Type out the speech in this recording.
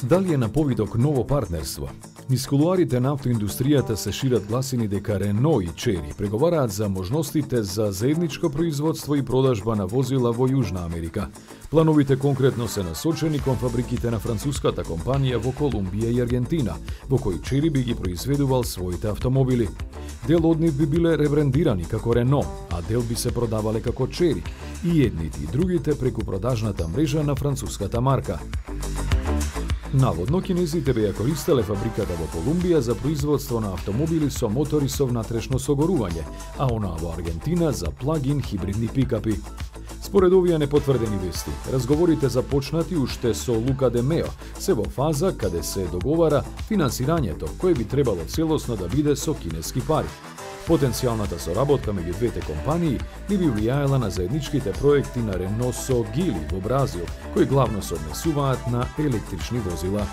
Дали е на повидок ново партнерство? Низ кулуарите на автоиндустријата се шират гласини дека Рено и Чери преговараат за можностите за заедничко производство и продажба на возила во Јужна Америка. Плановите конкретно се насочени кон фабриките на француската компанија во Колумбија и Аргентина, во кои Чери би ги произведувал своите автомобили. Дел од нив би биле ребрендирани како Рено, а дел би се продавале како Чери, и едните и другите преку продажната мрежа на француската марка. Наводно, кинезите беа користеле фабриката во Колумбија за производство на автомобили со мотори со внатрешно согорување, а онаа во Аргентина за плагин хибридни пикапи. Според овие непотврдени вести, разговорите започнати уште со Лука де Мео се во фаза каде се договара финансирањето, кое би требало целосно да биде со кинески пари. Потенцијалната соработка меѓу двете компании не би влијаела на заедничките проекти на Рено со Гили во Бразил, кои главно се однесуваат на електрични возила.